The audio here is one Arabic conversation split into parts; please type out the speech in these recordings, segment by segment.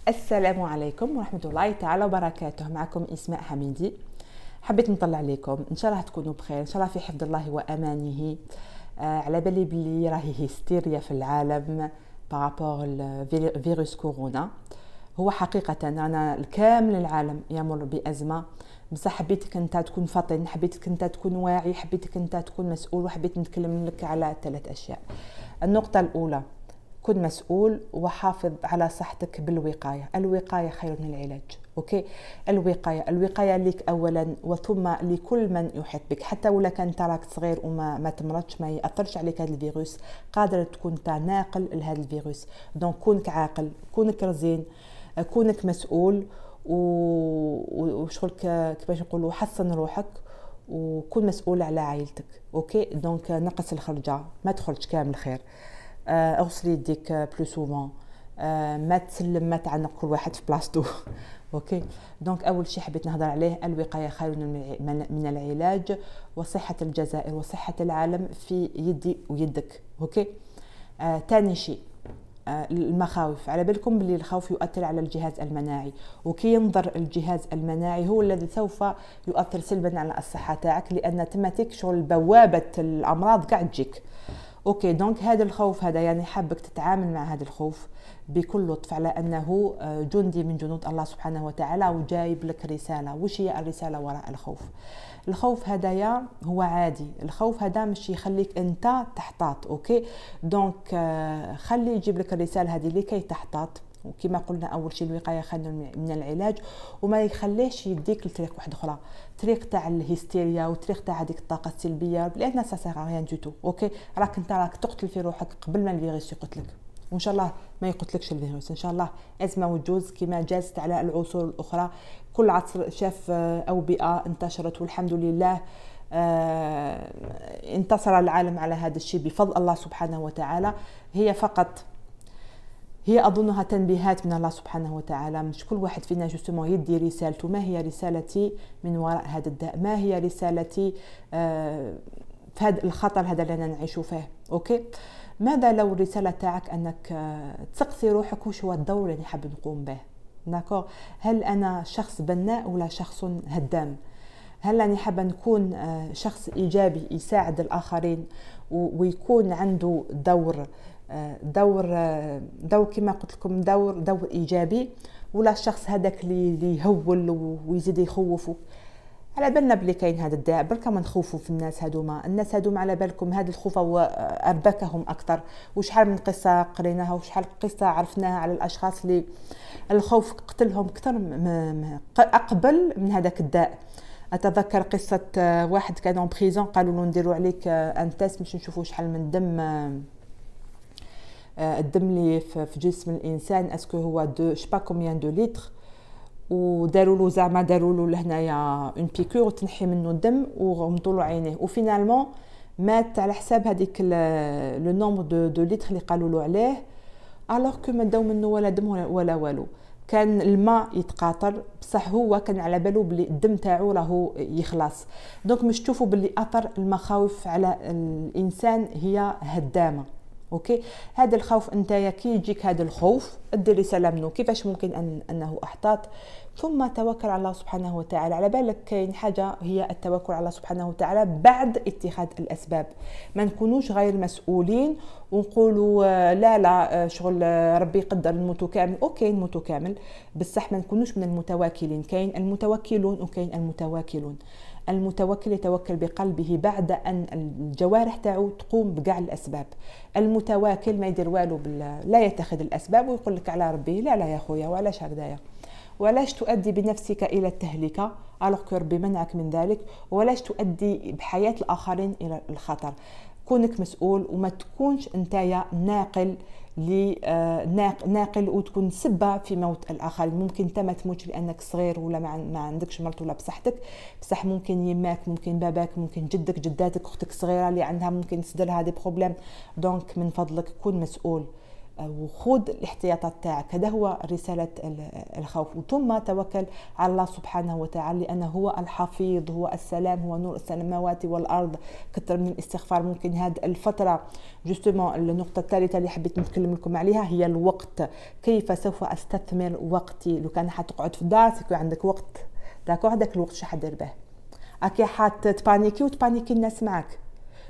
السلام عليكم ورحمة الله تعالى وبركاته. معكم إسماء حميدي. حبيت نطلع عليكم إن شاء الله تكونوا بخير، إن شاء الله في حفظ الله وأمانه. على بالي بلي راهي هيستيريا في العالم بارابور فيروس كورونا. هو حقيقة أنا الكامل العالم يمر بأزمة، بصح حبيتك أنت تكون فطن، حبيتك أنت تكون واعي، حبيتك أنت تكون مسؤول، وحبيت نتكلم لك على 3 أشياء. النقطة الأولى: كن مسؤول وحافظ على صحتك بالوقاية. الوقاية خير من العلاج. اوكي، الوقاية لك اولا وثم لكل من يحيط بك، حتى ولا كان تراك صغير وما تمرضش، ما ياثرش عليك هذا الفيروس، قادر تكون انت ناقل لهذا الفيروس. دونك كونك عاقل، كونك رزين، كونك مسؤول، وشغل كيفاش نقولوا حصن روحك، وكون مسؤول على عائلتك. اوكي، دونك نقص الخرجه، ما تخرج كامل خير، اغسل يديك بلو سوفون، ما تسلم ما تعنق كل واحد في بلاصتو. اوكي، دونك اول شيء حبيت نهضر عليه: الوقايه خير من العلاج، وصحه الجزائر وصحه العالم في يدي ويدك. اوكي، ثاني شيء المخاوف. على بالكم باللي الخوف يؤثر على الجهاز المناعي، وكي ينظر الجهاز المناعي هو الذي سوف يؤثر سلبا على الصحه تاعك، لان تماتيك شغل بوابه الامراض قاعد تجيك. اوكي، دونك هذا الخوف هذا يعني حابك تتعامل مع هذا الخوف بكل لطف، على انه جندي من جنود الله سبحانه وتعالى، وجايب لك رساله. وش هي الرساله وراء الخوف؟ الخوف هدايا هو عادي، الخوف هذا مش يخليك انت تحتاط. اوكي، دونك خلي يجيب لك الرساله هذه لكي تحتاط. وكما قلنا اول شيء الوقايه خير من العلاج، وما يخليش يديك لطريق واحده اخرى، طريق تاع الهستيريا وطريق تاع هذيك الطاقه السلبيه، لان سا سيغ ريان دو تو. اوكي، راك تقتل في روحك قبل ما الفيروس يقتلك، وان شاء الله ما يقتلكش الفيروس ان شاء الله. ازمه وتجوز كما جازت على العصور الاخرى. كل عصر شاف اوبئه انتشرت، والحمد لله انتصر العالم على هذا الشيء بفضل الله سبحانه وتعالى. هي أظنها تنبيهات من الله سبحانه وتعالى، مش كل واحد فينا جوستومون يدي رسالته. ما هي رسالتي من وراء هذا الداء؟ ما هي رسالتي في هذا الخطر هذا اللي أنا نعيش فيه؟ أوكي، ماذا لو الرسالة تاعك أنك تسقسي روحك وش هو الدور اللي حاب نقوم به؟ داكور، هل أنا شخص بناء ولا شخص هدام؟ هل أنا حابة نكون شخص إيجابي يساعد الآخرين ويكون عنده دور كما قلت لكم، دور ايجابي، ولا الشخص هذاك اللي يهول ويزيد يخوفوا؟ على بالنا بلي كاين هذا الداء، بركه ما نخوفوا في الناس هذوما على بالكم هذا الخوف هو اربكهم اكثر. وشحال من قصه قريناها، وشحال قصه عرفناها على الاشخاص اللي الخوف قتلهم اكثر اقبل من هذاك الداء. اتذكر قصه واحد كان اون بريزون، قالوا له نديروا عليك ان تيست باش نشوفوا شحال من الدم اللي في جسم الانسان، اسكو هو دو شبا كوميان دو لتر، وداروا له زعما داروا له لهنايا اون بيكور وتنحي منه الدم وغمضوا له عينيه، وفينالمون مات على حساب هذيك لو نومبر دو لتر اللي قالوا له عليه، الوغ كو ما داو منه ولا دم ولا والو. كان الماء يتقاطر، بصح هو كان على باله بلي الدم تاعو راهو يخلص. دونك مش تشوفوا بلي اثر المخاوف على الانسان هي هدامه. اوكي، هذا الخوف انت كي يجيك هذا الخوف ادي رساله منه كيفاش ممكن انه احتاط، ثم توكل على الله سبحانه وتعالى. على بالك كاين حاجه هي التوكل على الله سبحانه وتعالى بعد اتخاذ الاسباب. ما نكونوش غير مسؤولين ونقولوا لا شغل ربي يقدر نموتوا كامل. اوكي نموتوا كامل، بصح ما نكونوش من المتواكلين. كاين المتوكلون وكاين المتواكلون. المتوكل يتوكل بقلبه بعد ان الجوارح تاعو تقوم بكاع الاسباب. المتواكل ما يدير والو لا يتخذ الاسباب ويقول لك على ربي لا يا خويا، وعلاش هكذايا؟ وعلاش تؤدي بنفسك الى التهلكه الوغ كو ربي منعك من ذلك؟ وعلاش تؤدي بحياه الاخرين الى الخطر؟ كونك مسؤول وما تكونش نتايا ناقل وتكون سبه في موت الاخرين. ممكن انت ما تموتش لانك صغير ولا ما عندكش مرض ولا بصحتك، بصح ممكن يماك، ممكن باباك، ممكن جدك، جداتك، اختك الصغيره اللي عندها ممكن يصدر لها دي بروبليم. دونك من فضلك كون مسؤول، وخذ الاحتياطات تاعك. هذا هو رسالة الخوف. ثم توكل على الله سبحانه وتعالى، لأنه هو الحفيظ، هو السلام، هو نور السماوات والأرض. كثر من الاستغفار. ممكن هذه الفترة جوستومون النقطة الثالثة اللي حبيت نتكلم لكم عليها هي الوقت. كيف سوف أستثمر وقتي؟ لو كان حتقعد في الدار يكون عندك وقت، داكوغ، هذاك الوقت شو حدير به؟ أكي تبانيكي وتبانيكي الناس معك،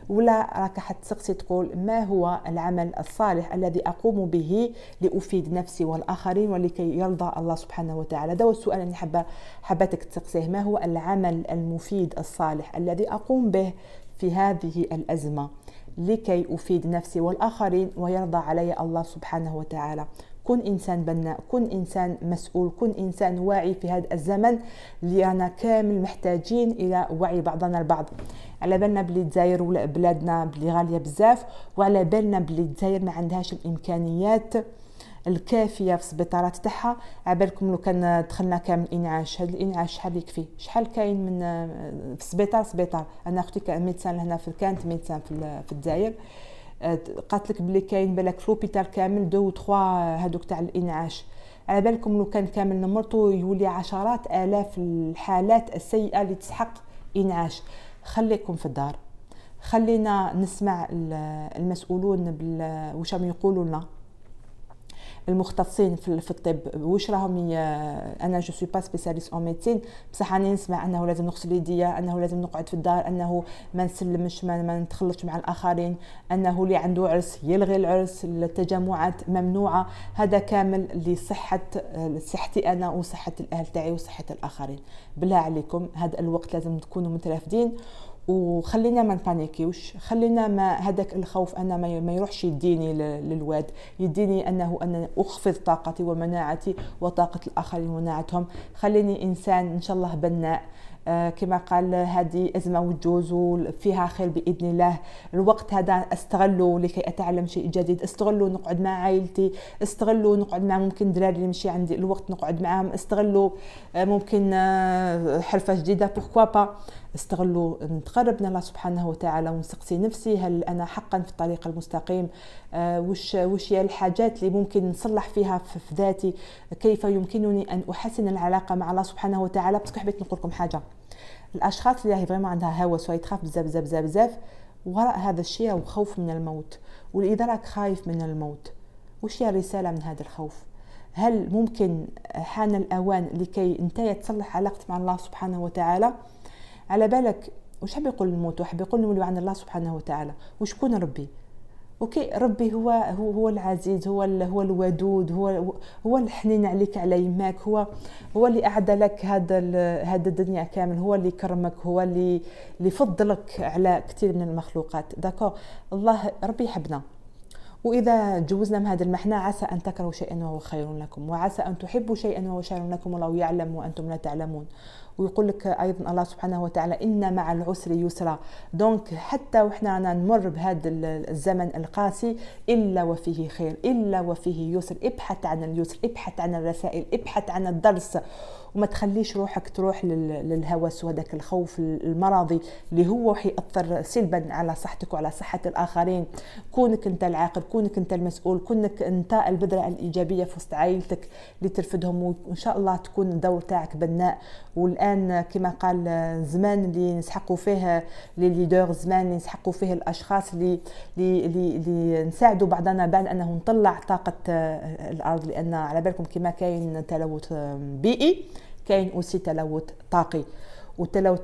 ولا راك حتسقسي تقول ما هو العمل الصالح الذي أقوم به لأفيد نفسي والآخرين ولكي يرضى الله سبحانه وتعالى؟ هذا هو السؤال اللي حبتك تسقسيه. ما هو العمل المفيد الصالح الذي أقوم به في هذه الأزمة لكي أفيد نفسي والآخرين ويرضى علي الله سبحانه وتعالى؟ كن إنسان بناء، كن إنسان مسؤول، كن إنسان واعي في هذا الزمن اللي رانا كامل محتاجين إلى وعي بعضنا البعض. على بالنا بلي الجزائر ولا بلادنا بلي غالية بزاف، وعلى بالنا بلي الجزائر ما عندهاش الإمكانيات الكافية في السبيطارات تاعها. عبالكم لو كان دخلنا كامل إنعاش، هذا الإنعاش شحال يكفي؟ شحال كاين من في سبيطار. أنا أختي ميدسان هنا كانت ميدسان في الجزائر، قالت لك بلي كاين بالك في لوبيتال كامل 2 و 3 هذوك تاع الانعاش. على بالكم لو كان كامل نمرتو يولي عشرات الاف الحالات السيئه اللي تسحق انعاش. خليكم في الدار، خلينا نسمع المسؤولون واش راهم يقولوا لنا، المختصين في الطب واش راهم. انا جو سوي با سبيسياليست اون ميديسين، بصح راني نسمع انه لازم نغسل يديا، انه لازم نقعد في الدار، انه ما نسلمش، ما نتخلطش مع الاخرين، انه اللي عنده عرس يلغي العرس، التجمعات ممنوعه. هذا كامل لصحه صحتي انا وصحه الاهل تاعي وصحه الاخرين. بالله عليكم هذا الوقت لازم تكونوا مترافدين، وخلينا ما نبانيكيوش. خلينا ما هذاك الخوف انا ما يروحش يديني للواد، يديني انا اخفض طاقتي ومناعتي وطاقه الاخرين ومناعتهم. خليني انسان ان شاء الله بناء، كما قال هذه أزمة وتجوز وفيها خير بإذن الله. الوقت هذا استغله لكي أتعلم شيء جديد، استغله نقعد مع عائلتي، استغله نقعد مع ممكن دراري اللي ماشي عندي الوقت نقعد معهم، استغله ممكن حرفة جديدة بوركوا با، استغلوا نتقرب من الله سبحانه وتعالى ونسقسي نفسي هل أنا حقا في الطريق المستقيم، وش هي الحاجات اللي ممكن نصلح فيها في ذاتي، كيف يمكنني أن أحسن العلاقة مع الله سبحانه وتعالى. بس حبيت نقول لكم حاجة، الأشخاص اللي فريمون عندها هوس ويتخاف بزاف بزاف بزاف بزاف، وراء هذا الشيء هو خوف من الموت. وإذا راك خايف من الموت، وش هي الرسالة من هذا الخوف؟ هل ممكن حان الأوان لكي انت تصلح علاقتك مع الله سبحانه وتعالى؟ على بالك وش حاب يقول الموت؟ وحاب يقول نولي عند الله سبحانه وتعالى. وشكون ربي؟ اوكي، ربي هو العزيز، هو الودود، هو الحنين عليك على يماك، هو اللي اعدى لك هذا الدنيا كامل، هو اللي كرمك، هو اللي فضلك على كثير من المخلوقات. داكو الله ربي يحبنا، وإذا جوزنا من هذا المحنة عسى أن تكرهوا شيئا وهو خير لكم، وعسى أن تحبوا شيئا وهو شر لكم، والله يعلم وأنتم لا تعلمون. ويقول لك أيضا الله سبحانه وتعالى إن مع العسر يسرا. دونك حتى وإحنا نمر بهذا الزمن القاسي إلا وفيه خير، إلا وفيه يسر. ابحث عن اليسر، ابحث عن الرسائل، ابحث عن الدرس، وما تخليش روحك تروح للهوس وهذاك الخوف المرضي اللي هو حيأثر سلبا على صحتك وعلى صحة الآخرين. كونك أنت العاقل، كونك أنت المسؤول، كونك أنت البذرة الإيجابية في وسط عائلتك اللي ترفدهم، وإن شاء الله تكون الدور تاعك بناء. والآن كما قال زمان اللي نسحقوا فيه لي ليدر، زمان اللي نسحقوا فيه الأشخاص اللي نساعدوا بعضنا بعد أنه نطلع طاقة الأرض، لأن على بالكم كما كاين تلوث بيئي كاين أوسي تلوث طاقي، والتلوث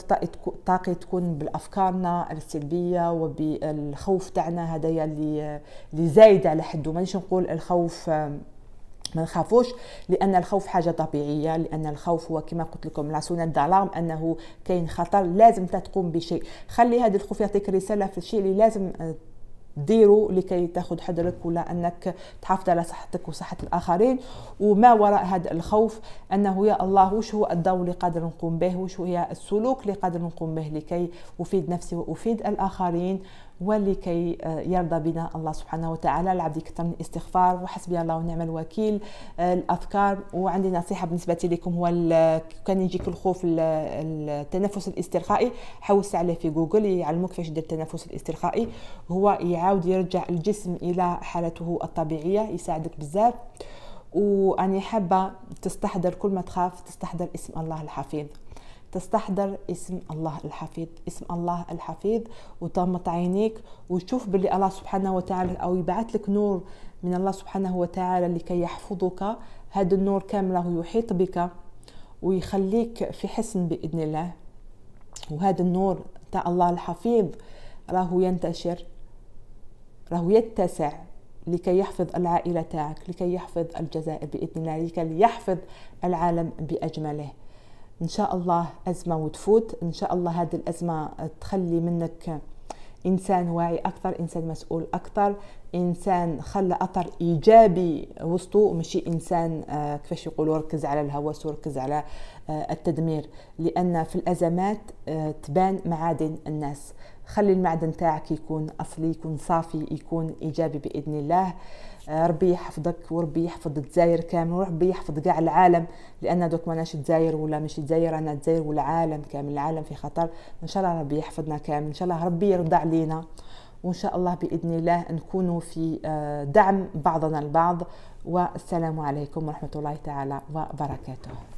الطاقي تكون بالافكارنا السلبيه وبالخوف تاعنا هذايا اللي زايد على حده. مانيش نقول الخوف ما نخافوش، لان الخوف حاجه طبيعيه، لان الخوف هو كما قلت لكم لا سونات دالارم، انه كاين خطر لازم تقوم بشيء. خلي هذا الخوف يعطيك رساله في الشيء اللي لازم ديروا لكي تاخذ حذرك، ولا انك تحافظ على صحتك وصحه الاخرين. وما وراء هذا الخوف انه يا الله وش هو الدور اللي قادر نقوم به، وش هي السلوك اللي قادر نقوم به لكي افيد نفسي وافيد الاخرين ولكي يرضى بنا الله سبحانه وتعالى. العبد يكثر من الاستغفار وحسبي الله ونعم الوكيل، الاذكار. وعندي نصيحه بالنسبه لكم، هو كان يجيك الخوف التنفس الاسترخائي، حوس عليه في جوجل يعلموك كيفاش دير التنفس الاسترخائي. هو يعاود يرجع الجسم الى حالته الطبيعيه، يساعدك بزاف. واني حابه تستحضر كل ما تخاف تستحضر اسم الله الحفيظ، تستحضر اسم الله الحفيظ، اسم الله الحفيظ، وتغمض عينيك وتشوف باللي الله سبحانه وتعالى او يبعث لك نور من الله سبحانه وتعالى لكي يحفظك. هذا النور كامله يحيط بك ويخليك في حصن باذن الله. وهذا النور تاع الله الحفيظ راهو ينتشر، راهو يتسع لكي يحفظ العائله تاعك، لكي يحفظ الجزائر باذن الله، لكي يحفظ العالم باجمله. ان شاء الله ازمه وتفوت، ان شاء الله هذه الازمه تخلي منك انسان واعي اكثر، انسان مسؤول اكثر، انسان خلى اثر ايجابي وسطه، ماشي انسان كيفاش يقولوا ركز على الهوس وركز على التدمير. لان في الازمات تبان معادن الناس. خلي المعدن تاعك يكون اصلي، يكون صافي، يكون ايجابي باذن الله. ربي يحفظك وربي يحفظ الجزائر كامل وربي يحفظ كاع العالم، لان دوك ماناش الجزائر ولا ماشي الجزائر، انا الجزائر والعالم كامل، العالم في خطر. ان شاء الله ربي يحفظنا كامل، ان شاء الله ربي يرضى علينا، وان شاء الله باذن الله نكونوا في دعم بعضنا البعض. والسلام عليكم ورحمه الله تعالى وبركاته.